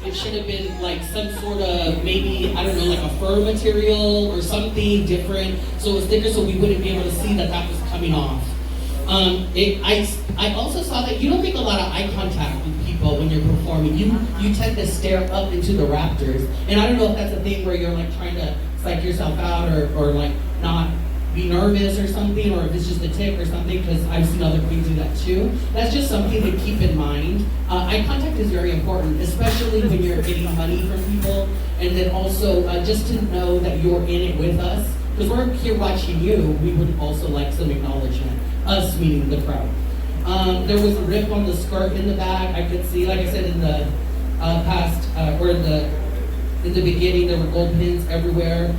It should have been like some sort of, maybe, I don't know, like a fur material or something different. So it was thicker so we wouldn't be able to see that that was coming off. I also saw that you don't make a lot of eye contact with people when you're performing. You tend to stare up into the rafters. And I don't know if that's a thing where you're like trying to psych yourself out or like not be nervous or something, or if it's just a tick or something, because I've seen other queens do that too. That's just something to keep in mind. Eye contact is very important, especially when you're getting money from people, and then also just to know that you're in it with us, because we're here watching you. We would also like some acknowledgement, us meaning the crowd. There was a rip on the skirt in the back. I could see, like I said in the past, or in the beginning, there were gold pins everywhere.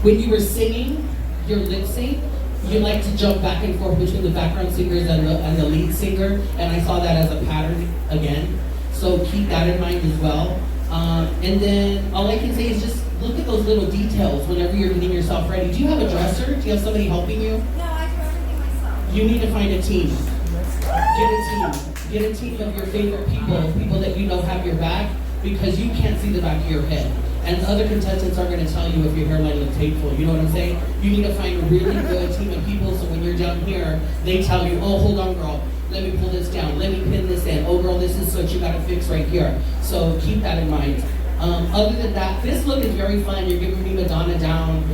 When you were singing your lip sync, you like to jump back and forth between the background singers and the lead singer, and I saw that as a pattern again. So keep that in mind as well. And then all I can say is just look at those little details whenever you're getting yourself ready. Do you have a dresser? Do you have somebody helping you? No, I do everything myself. You need to find a team. Get a team. Get a team of your favorite people that you know have your back, because you can't see the back of your head. And the other contestants are going to tell you if your hairline looks hateful. You know what I'm saying? You need to find a really good team of people so when you're down here, they tell you, oh, hold on, girl. Let me pull this down. Let me pin this in. Oh, girl, this is what you got to fix right here. So keep that in mind. Other than that, this look is very fun. You're giving me Madonna down.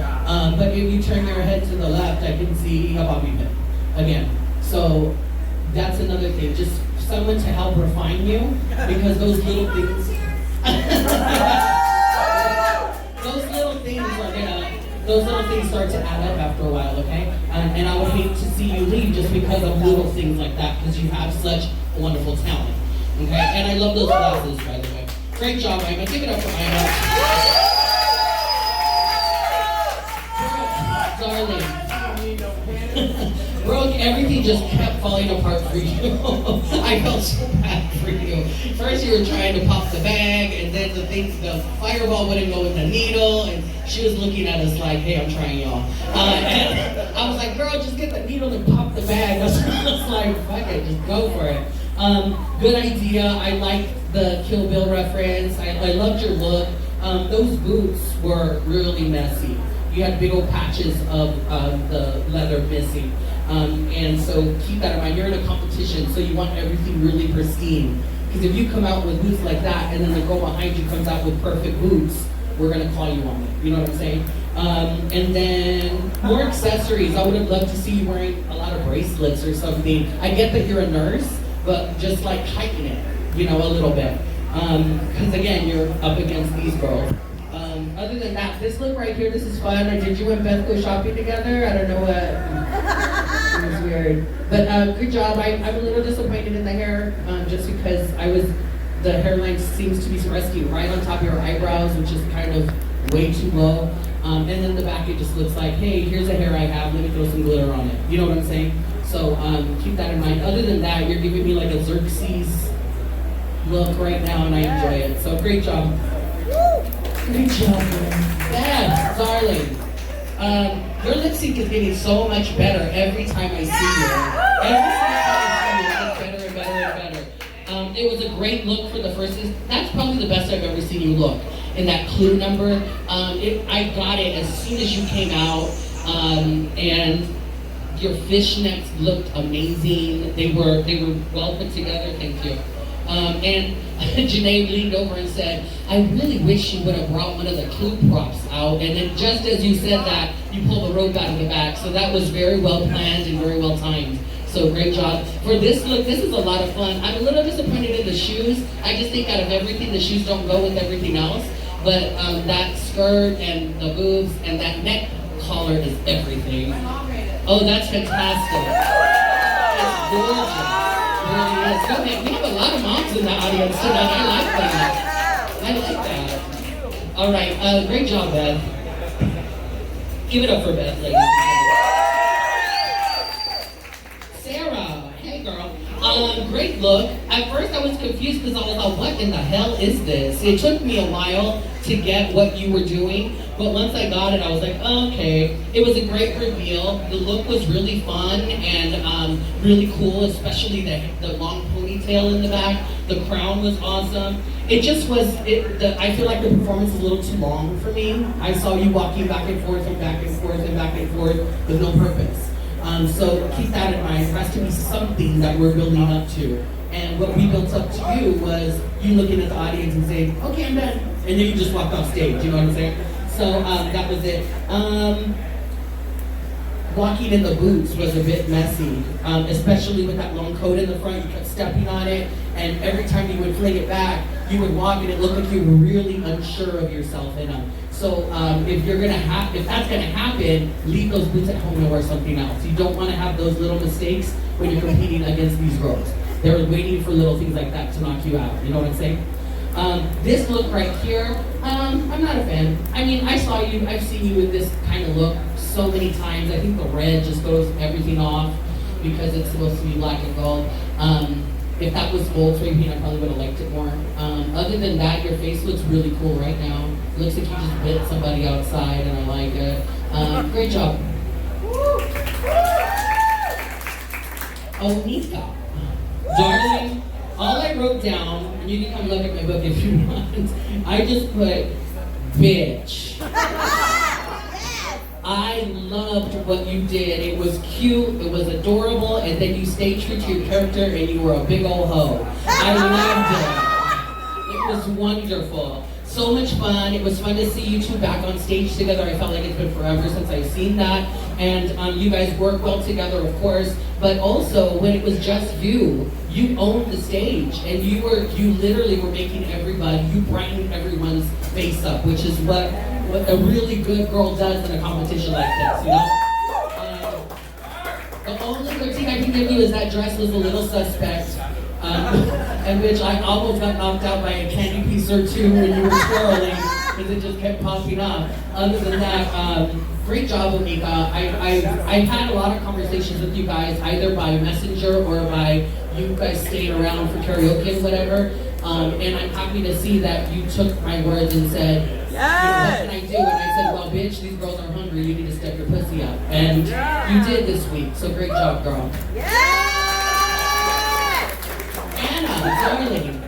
But if you turn your head to the left, I can see a bobby pin again. So that's another thing. Just someone to help refine you, because those little things... Those little things start to add up after a while, okay? And I would hate to see you leave just because of little things like that, because you have such a wonderful talent, okay? And I love those glasses, by the way. Great job, Ima. Give it up for Ima. Darling. Brooke, everything just kept falling apart for you. I felt so bad for you. First you were trying to pop the bag, and then the fireball wouldn't go with the needle, and she was looking at us like, hey, I'm trying y'all. And I was like, girl, just get the needle and pop the bag. I was like, fuck it, just go for it. Good idea. I like the Kill Bill reference. I loved your look. Those boots were really messy. You had big old patches of the leather missing. And so keep that in mind. You're in a competition, so you want everything really pristine. Because if you come out with boots like that, and then the girl behind you comes out with perfect boots, we're gonna call you on it. You know what I'm saying? And then more accessories. I would have loved to see you wearing a lot of bracelets or something. I get that you're a nurse, but just like heighten it, you know, a little bit. Because again, you're up against these girls. Other than that, this look right here, this is fun. Did you and Beth go shopping together? I don't know what. It was weird. But good job. I'm a little disappointed in the hair, just because the hairline seems to be resting right on top of your eyebrows, which is kind of way too low. And then the back, it just looks like, hey, here's a hair I have, let me throw some glitter on it. You know what I'm saying? So keep that in mind. Other than that, you're giving me like a Xerxes look right now, and I enjoy it. So great job. Great job, man. Beth, darling. Your lip sync is getting so much better every time I see you. Every single time I see you, it gets better and better and better. It was a great look for the first. That's probably the best I've ever seen you look in that Clue number. I got it as soon as you came out, and your fishnets looked amazing. They were well put together. Thank you. And Janeé leaned over and said, I really wish you would have brought one of the Clue props out. And then just as you said that, you pulled the rope out of the back. So that was very well planned and very well timed. So great job. For this look, this is a lot of fun. I'm a little disappointed in the shoes. I just think out of everything, the shoes don't go with everything else. But that skirt and the boobs and that neck collar is everything. Oh, that's fantastic. It's gorgeous. Really is. Go ahead. We have a lot of moms in the audience tonight. I like that. I like that. All right. Great job, Beth. Give it up for Beth, ladies. Sarah. Hey, girl. Great look. At first, I was confused because I was like, what in the hell is this? It took me a while to get what you were doing, but once I got it, I was like, oh, okay. It was a great reveal. The look was really fun and really cool, especially the long ponytail ponytail in the back. The crown was awesome. It just was, I feel like the performance is a little too long for me. I saw you walking back and forth and back and forth and back and forth with no purpose. So keep that in mind. It has to be something that we're building up to. And what we built up to you was you looking at the audience and saying, okay, I'm done. And then you just walked off stage, you know what I'm saying? So that was it. Walking in the boots was a bit messy, especially with that long coat in the front. You kept stepping on it, and every time you would fling it back, you would walk and it looked like you were really unsure of yourself in them. So if that's gonna happen, leave those boots at home and wear something else. You don't want to have those little mistakes when you're competing against these girls. They're waiting for little things like that to knock you out. You know what I'm saying? This look right here, I'm not a fan. I mean, I've seen you with this kind of look so many times. I think the red just throws everything off because it's supposed to be black and gold. If that was gold framing, I probably would have liked it more. Other than that, your face looks really cool right now. It looks like you just bit somebody outside, and I like it. Great job. Oh, Nika. Darling, all I wrote down, and you can come look at my book if you want, I just put, bitch. I loved what you did. It was cute, it was adorable, and then you stayed true to your character and you were a big old hoe. I loved it. It was wonderful. So much fun. It was fun to see you two back on stage together. I felt like it's been forever since I've seen that. And you guys work well together, of course. But also, when it was just you owned the stage, and you literally were making you brightened everyone's face up, which is what a really good girl does in a competition like this, you know? The only critique I can give you is that dress was a little suspect, and which I almost got knocked out by a candy piece or two when you were twirling, because it just kept popping up. Other than that, great job, Onika. I've had a lot of conversations with you guys, either by messenger or by you guys staying around for karaoke and whatever. And I'm happy to see that you took my words and said, yes! What can I do? And I said, well, bitch, these girls are hungry. You need to step your pussy up. And you did this week. So great job, girl. Yes! Anna, darling.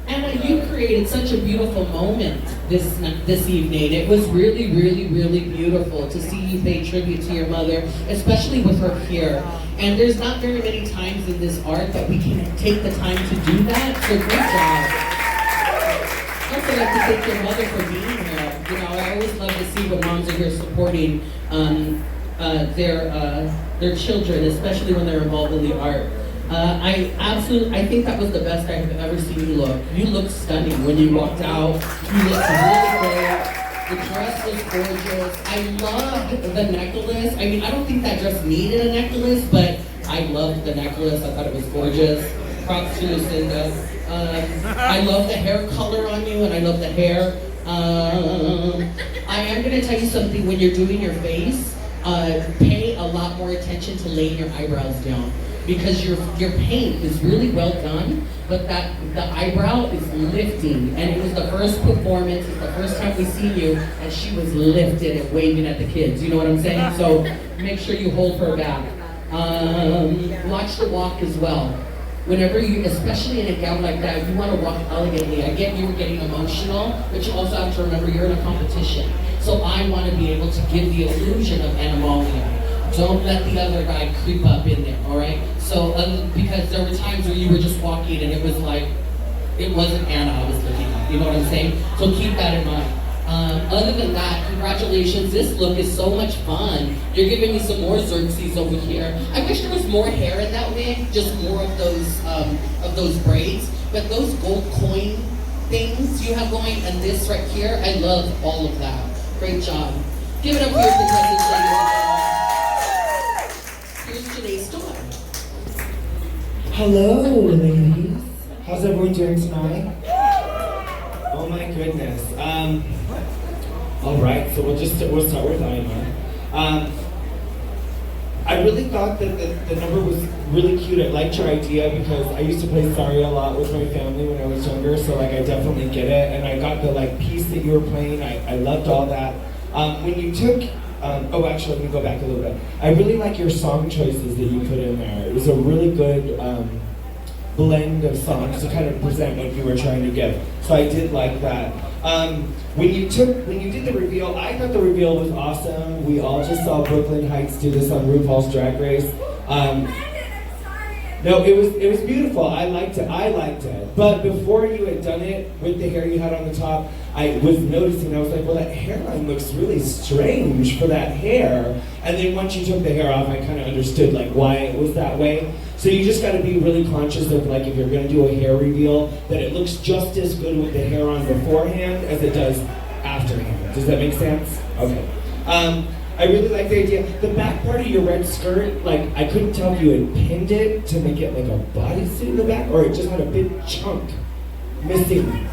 Anna, you created such a beautiful moment this evening. It was really, really, really beautiful to see you pay tribute to your mother, especially with her here. And there's not very many times in this art that we can take the time to do that. So great job. I'd also like to thank your mother for being here. You know, I always love to see when moms are here supporting their children, especially when they're involved in the art. I think that was the best I have ever seen you look. You looked stunning when you walked out. You looked really great. The dress was gorgeous. I loved the necklace. I mean, I don't think that dress needed a necklace, but I loved the necklace. I thought it was gorgeous. Props to Lucinda. I love the hair color on you, and I love the hair. I am going to tell you something. When you're doing your face, pay a lot more attention to laying your eyebrows down, because your paint is really well done, but the eyebrow is lifting, and it was the first performance, it's the first time we see you, and she was lifted and waving at the kids, you know what I'm saying? So make sure you hold her back. Watch the walk as well. Whenever you, especially in a gown like that, you want to walk elegantly. I get you were getting emotional, but you also have to remember you're in a competition. So I want to be able to give the illusion of animalia. Don't let the other guy creep up in there, all right? So, because there were times where you were just walking and it was like, it wasn't Anna I was looking at, you know what I'm saying? So keep that in mind. Other than that, congratulations, this look is so much fun. You're giving me some more Xerxes over here. I wish there was more hair in that wig, just more of those braids. But those gold coin things you have going and this right here, I love all of that. Great job. Give it up for your contestants, ladies and gentlemen. Here's Janeé Star. Hello, ladies. How's everyone doing tonight? Oh my goodness. All right, so we'll start with Aima. I really thought that the number was really cute. I liked your idea because I used to play Sorry a lot with my family when I was younger, so like I definitely get it. And I got the like piece that you were playing. I loved all that. When you took, actually let me go back a little bit. I really like your song choices that you put in there. It was a really good blend of songs to kind of present what you were trying to give. So I did like that. When you did the reveal, I thought the reveal was awesome. We all just saw Brooklyn Heights do this on RuPaul's Drag Race. No, it was beautiful. I liked it. But before you had done it with the hair you had on the top, I was noticing, I was like, well, that hairline looks really strange for that hair. And then once you took the hair off, I kind of understood like why it was that way. So you just got to be really conscious of like if you're going to do a hair reveal, that it looks just as good with the hair on beforehand as it does afterhand. Does that make sense? Okay. I really like the idea. The back part of your red skirt, like I couldn't tell if you had pinned it to make it like a bodysuit in the back, or it just had a big chunk missing.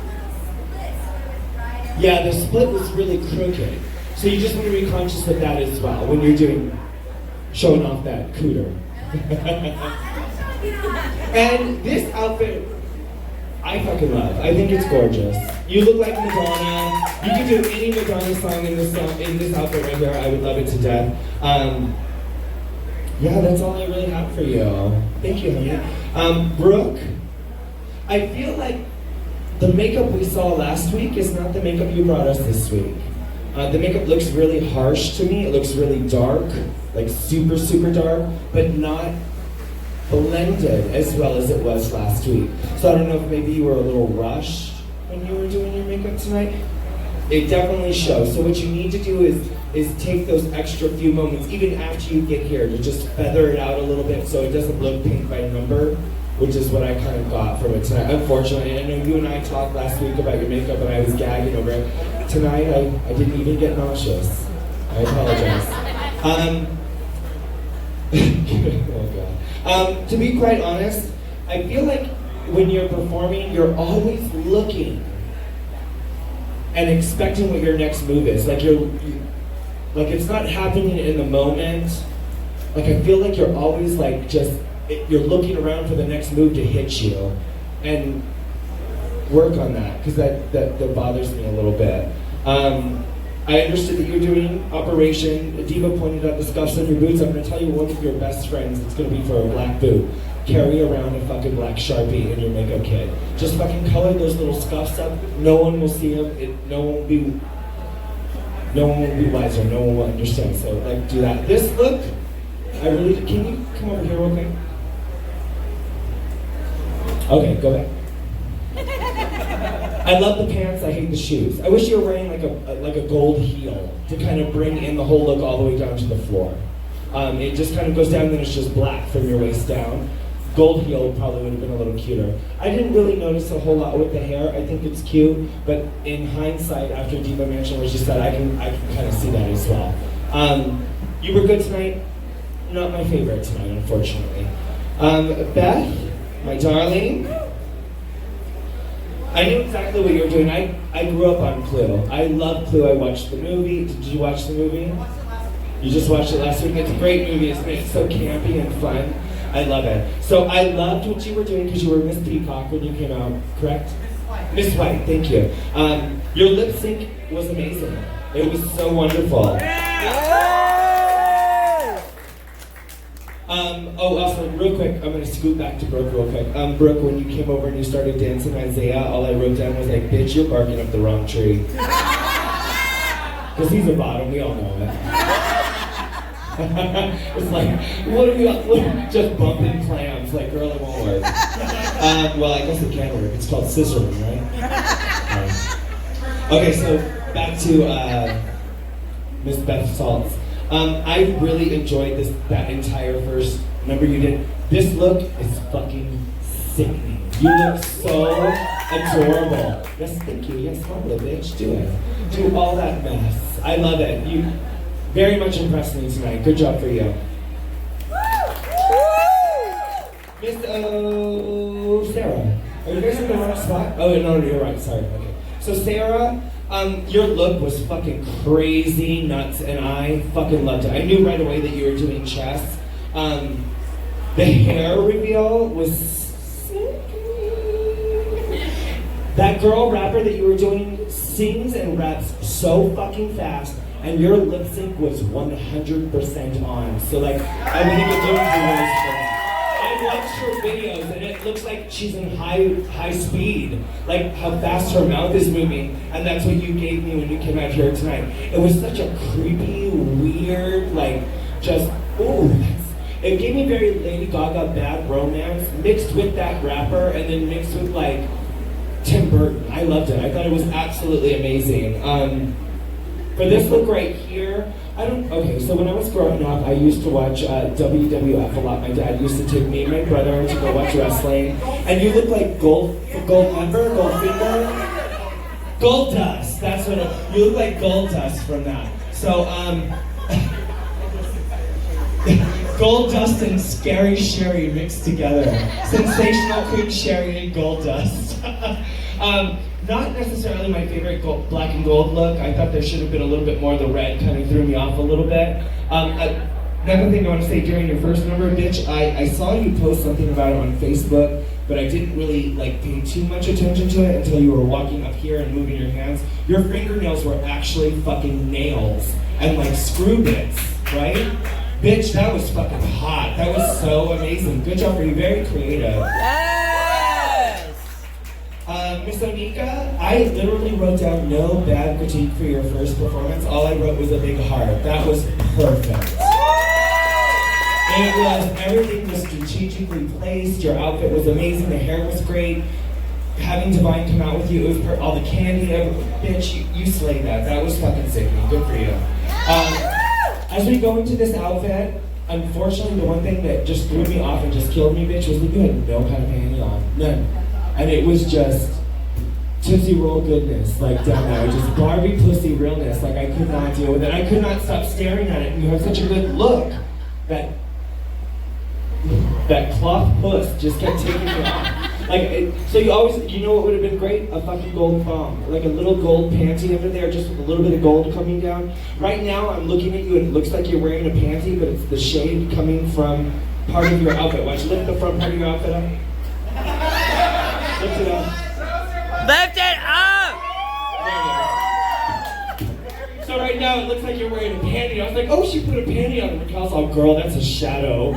Yeah, the split was really crooked. So you just want to be conscious of that as well when you're showing off that cooter. And this outfit, I fucking love. I think it's gorgeous. You look like Madonna. You can do any Madonna song in this outfit right here. I would love it to death. Yeah, that's all I really have for you. Thank you, honey. Brooke, I feel like the makeup we saw last week is not the makeup you brought us this week. The makeup looks really harsh to me. It looks really dark, like super, super dark, but not blended as well as it was last week. So I don't know if maybe you were a little rushed when you were doing your makeup tonight. It definitely shows. So what you need to do is take those extra few moments, even after you get here, to just feather it out a little bit so it doesn't look paint by number, which is what I kind of got from it tonight. Unfortunately, I know you and I talked last week about your makeup and I was gagging over it. Tonight, I didn't even get nauseous. I apologize. Oh God. To be quite honest, I feel like when you're performing, you're always looking and expecting what your next move is. Like like it's not happening in the moment. Like I feel like you're always like you're looking around for the next move to hit you, and work on that because that bothers me a little bit. I understood that you're doing Operation. Diva pointed out the scuffs on your boots. I'm going to tell you one of your best friends it's going to be for a black boot. Carry around a fucking black Sharpie in your makeup kit. Just fucking color those little scuffs up. No one will see them. No one will be wiser. No one will understand. So like do that. This look, can you come over here real quick? Okay, go back. I love the pants, I hate the shoes. I wish you were wearing like a gold heel to kind of bring in the whole look all the way down to the floor. It just kind of goes down, then it's just black from your waist down. Gold heel probably would have been a little cuter. I didn't really notice a whole lot with the hair. I think it's cute, but in hindsight, after Diva mentioned what she said, I can kind of see that as well. You were good tonight. Not my favorite tonight, unfortunately. Beth, my darling. I knew exactly what you were doing. I grew up on Clue. I love Clue. I watched the movie. Did you watch the movie? You just watched it last week. It's a great movie, isn't it? It's so campy and fun. I love it. So I loved what you were doing because you were Miss Peacock when you came out, correct? Miss White, thank you. Your lip sync was amazing. It was so wonderful. Also, real quick, I'm going to scoot back to Brooke real quick. Brooke, when you came over and you started dancing Isaiah, all I wrote down was like, bitch, you're barking up the wrong tree. Because he's a bottom, we all know it. It's like, what are we just bumping clams? Like, girl, it won't work. Well, I guess it can work. It's called scissoring, right? Okay, so back to Miss Beth Saltz. I really enjoyed that entire first number you did. This look is fucking sickening. You look so adorable. Yes, thank you. Yes, lovely, bitch. Do it. Do all that mess. I love it. You very much impressed me tonight. Good job for you. Miss Sarah. Are you guys in the wrong spot? Oh, no, you're right. Sorry. Okay. So Sarah, your look was fucking crazy nuts, and I fucking loved it. I knew right away that you were doing chess. The hair reveal was that girl rapper that you were doing sings and raps so fucking fast, and your lip sync was 100% on. So like, I wouldn't even do it. I watched watched her videos and it looks like she's in high speed. Like how fast her mouth is moving. And that's what you gave me when you came out here tonight. It was such a creepy, weird, like just, ooh. It gave me very Lady Gaga Bad Romance mixed with that rapper and then mixed with like Tim Burton. I loved it. I thought it was absolutely amazing. For this look right here, okay, so when I was growing up, I used to watch WWF a lot. My dad used to take me and my brother to go watch wrestling. And you look like Goldfinger? Gold Dust, that's what you look like Gold Dust from that. So, Gold Dust and Scary Sherry mixed together. Sensational Queen Sherry and Gold Dust. Not necessarily my favorite black and gold look. I thought there should have been a little bit more. The red kind of threw me off a little bit. Another thing I want to say, during your first number, bitch, I saw you post something about it on Facebook, but I didn't really like pay too much attention to it until you were walking up here and moving your hands. Your fingernails were actually fucking nails and like screw bits, right? Bitch, that was fucking hot. That was so amazing. Good job for you. Very creative. Yes! Miss Onika, I literally wrote down no bad critique for your first performance. All I wrote was a big heart. That was perfect. Everything was strategically placed. Your outfit was amazing. The hair was great. Having Divine come out with you, it was all the candy. Bitch, you slayed that. That was fucking sick. Good for you. As we go into this outfit, unfortunately, the one thing that just threw me off and just killed me, bitch, was that you had no kind of panty on. None. And it was just Tootsie Roll goodness, like down there. Just Barbie pussy realness. Like I could not deal with it. I could not stop staring at it. And you have such a good look. That cloth puss just kept taking me off. So you know what would have been great? A fucking gold thong. Like a little gold panty under there, just with a little bit of gold coming down. Right now, I'm looking at you and it looks like you're wearing a panty, but it's the shade coming from part of your outfit. Watch, lift the front part of your outfit up. Lift it up. Lift it up! There you go. So right now, it looks like you're wearing a panty. I was like, oh, she put a panty on. Raquel's all, girl, that's a shadow.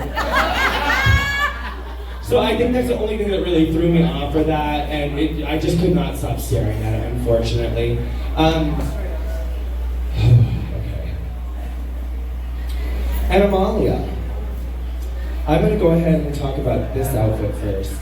So I think that's the only thing that really threw me off for that, and I just could not stop staring at it, unfortunately. Okay. And Amalia, I'm going to go ahead and talk about this outfit first.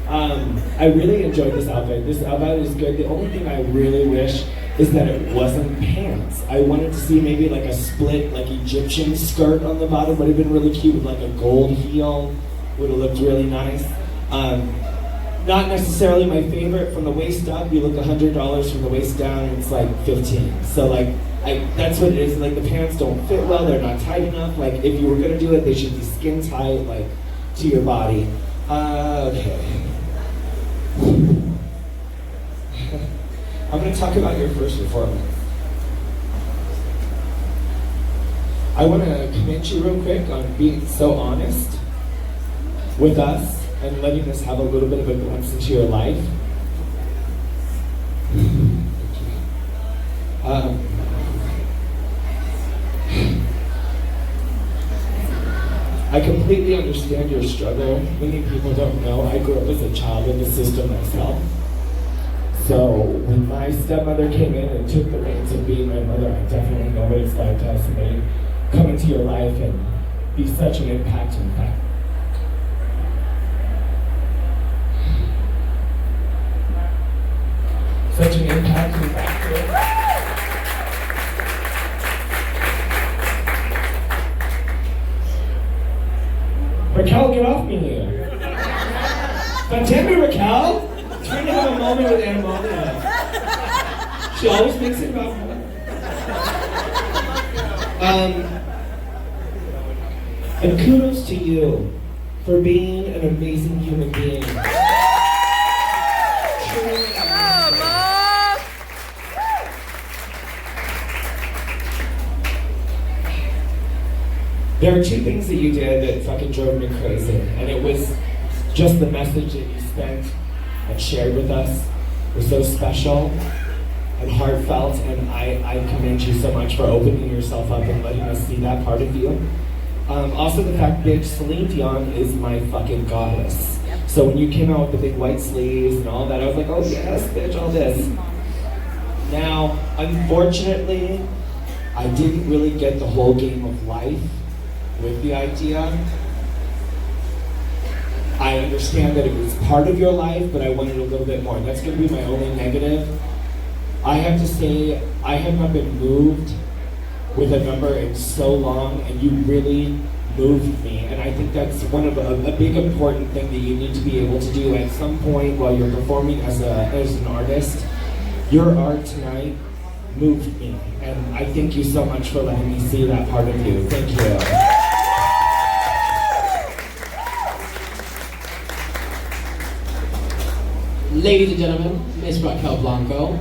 I really enjoyed this outfit. This outfit is good. The only thing I really wish is that it wasn't pants. I wanted to see maybe like a split, like Egyptian skirt on the bottom. Would have been really cute with like a gold heel. Would have looked really nice. Not necessarily my favorite from the waist up. You look $100 from the waist down, it's like 15. So like, that's what it is. Like the pants don't fit well. They're not tight enough. Like if you were gonna do it, they should be skin tight, like to your body. Okay. I'm gonna talk about your first performance. I want to commend you real quick on being so honest with us and letting us have a little bit of a glimpse into your life. I completely understand your struggle. Many people don't know. I grew up as a child in the system myself. So when my stepmother came in and took the reins of being my mother, I definitely know what it's like to have somebody come into your life and be such an impacting factor. Such an impacting factor. Raquel, get off me here. God damn it, Raquel! Trying to have a moment with Amalia. She always makes it about her. And kudos to you for being an amazing human being. Come on, Mom! There are two things that you did that fucking drove me crazy, and it was just the message that you spent and shared with us was so special and heartfelt, and I commend you so much for opening yourself up and letting us see that part of you. Also the fact, bitch, Celine Dion is my fucking goddess. So when you came out with the big white sleeves and all that, I was like, oh yes, bitch, all this. Now, unfortunately, I didn't really get the whole game of life with the idea. I understand that it was part of your life, but I wanted a little bit more. That's going to be my only negative. I have to say, I have not been moved with a number in so long, and you really moved me. And I think that's one of a big important thing that you need to be able to do at some point while you're performing as an artist. Your art tonight moved me, and I thank you so much for letting me see that part of you. Thank you. Ladies and gentlemen, Miss Raquel Blanco.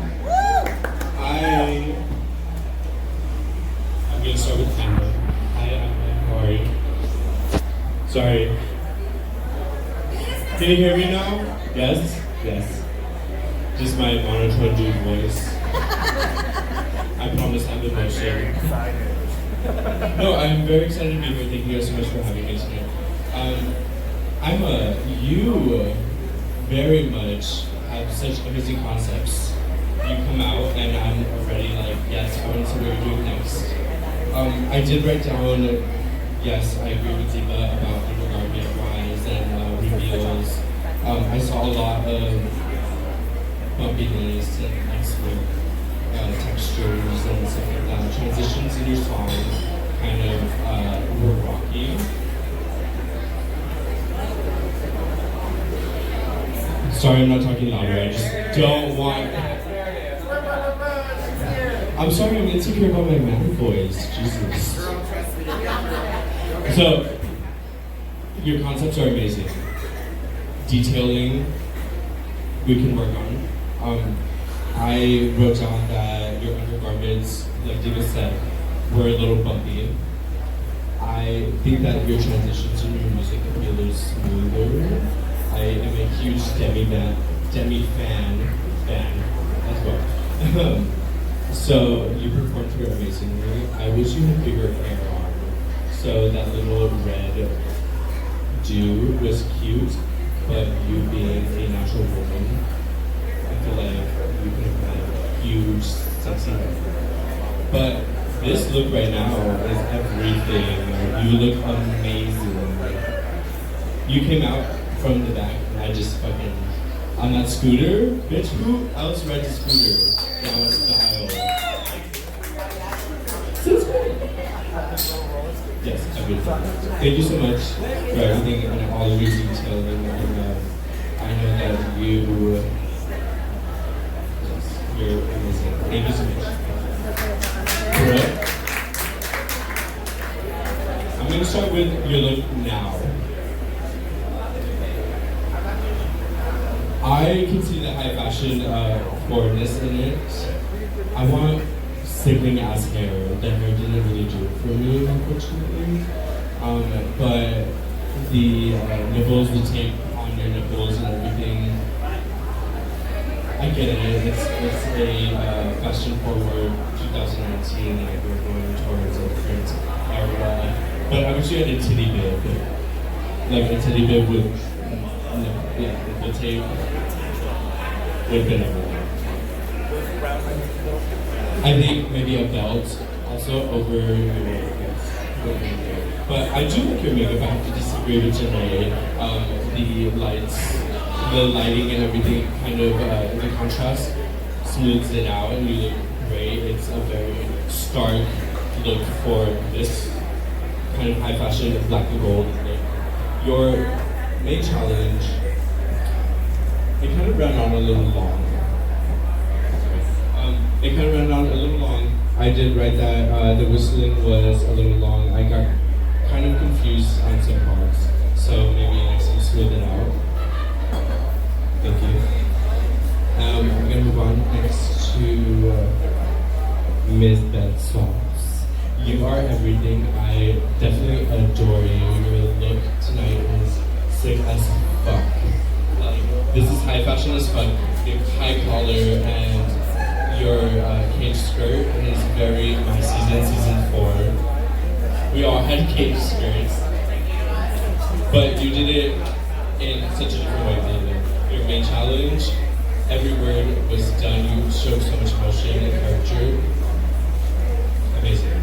I'm gonna start with Amber. Hi, Amber. How are you? Sorry. Can you hear me now? Yes? Yes. Just my monotone dude voice. I promise I'm emotional. No, I'm very excited to be here. Thank you guys so much for having me tonight. You very much have such amazing concepts. You come out and I'm already like, yes, I want to see what you're doing next. I did write down, yes, I agree with Ziva about undergarment wise and reveals. I saw a lot of bumpiness and smooth textures and stuff like that. Transitions in your song kind of were rocky. Sorry, I'm not talking louder. I just don't want. I'm sorry, I'm insecure about my man voice. Jesus. So, your concepts are amazing. Detailing, we can work on. I wrote down that your undergarments, like Diva said, were a little bumpy. I think that your transitions in your music can be a little smoother. I am a huge Demi fan as well. So you performed here amazingly. I wish you had bigger hair on. So that little red dew was cute, but you being a natural woman, I feel like you could have had huge, sexy hair. But this look right now is everything. You look amazing. You came out from the back and I just fucking, on that scooter, bitch, who else rides a scooter down the aisle? Yes, everything. Thank you so much for everything and all of your detailing. And I know that you're amazing. Thank you so much. Correct? I'm going to start with your look now. I can see the high fashion forwardness in it. I want sibling ass hair. The hair didn't really do it for me, unfortunately. But the nipples, the tape on your nipples and everything, I get it. It's a fashion forward 2019, like we're going towards a different era. But I wish you had a titty bib, like a titty bib with the tape would have been everything. I think maybe a belt also over your makeup. But I do like your makeup. I have to disagree with Janeé. The lights, the lighting and everything kind of, the contrast smooths it out and you look great. It's a very stark look for this kind of high fashion black and gold look. Your main challenge, it kind of ran on a little long. I did write that the whistling was a little long. I got kind of confused on some parts. So maybe next time smooth it out. Thank you. I'm gonna move on next to Ms. Beth Swaps. You are everything. I definitely adore you. Your look tonight is sick as fuck. This is high fashion as fuck. You have high collar and your cage skirt is very my season 4. We all had cake spirits. But you did it in such a different way, Oliver. Your main challenge, every word was done. You showed so much emotion and character. Amazing.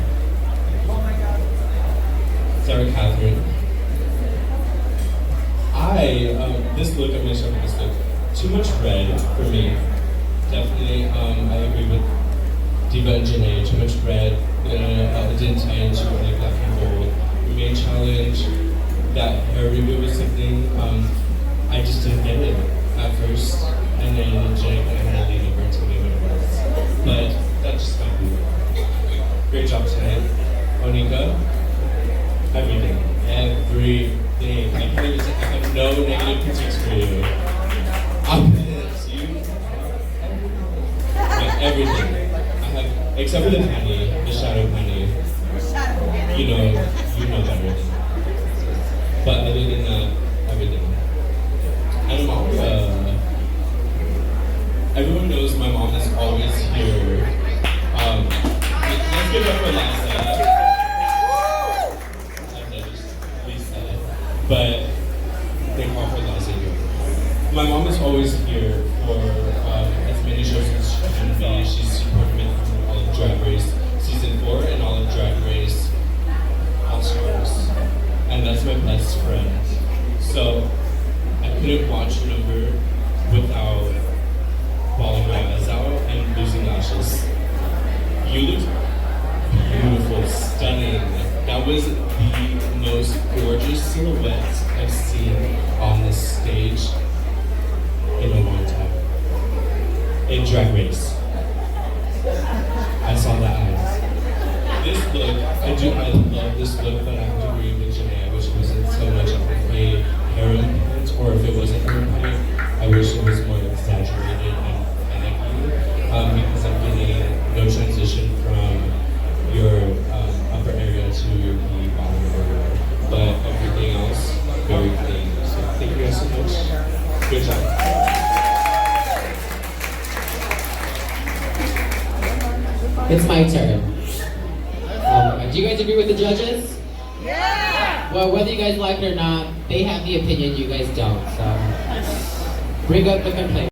Sarah Catherine. This look, I'm gonna show you this look. Too much red for me. Definitely, I agree with Diva and Janeé. Too much red. It didn't tie into any black and gold. Your main challenge, that hair remove was something I just didn't get it at first, and then Janeé kind of leaned over and told me what it was. But that just got me. Great job tonight, Onika. Everything. I can't even say, I have no negative critiques for you. Opposites, you. Everything. I have, except for the panty, the shadow panty. You know better. But other than that, everything. And everyone knows my mom is always here. Let's give it up for Lisa. But they call her Lisa here. My mom is always here for as many shows as she can be. She's supported me through all of Drag Race Season 4 and all of Drag Race All Stars. And that's my best friend. So I couldn't watch a number without bawling my eyes out and losing lashes. You look beautiful, stunning. That was the most gorgeous silhouette I've seen on this stage in a long time. In Drag Race. I saw the eyes. This look, I love this look, but I have to agree with Janeé. I wish it wasn't so much of a harem print, or if it was a harem print, I wish it was more exaggerated and finicky, because I'm getting no transition from your upper area to your bottom area. But everything else, very clean. So thank you guys so much. Good job. It's my turn. Do you guys agree with the judges? Yeah! Well, whether you guys like it or not, they have the opinion, you guys don't. So bring up the complaint.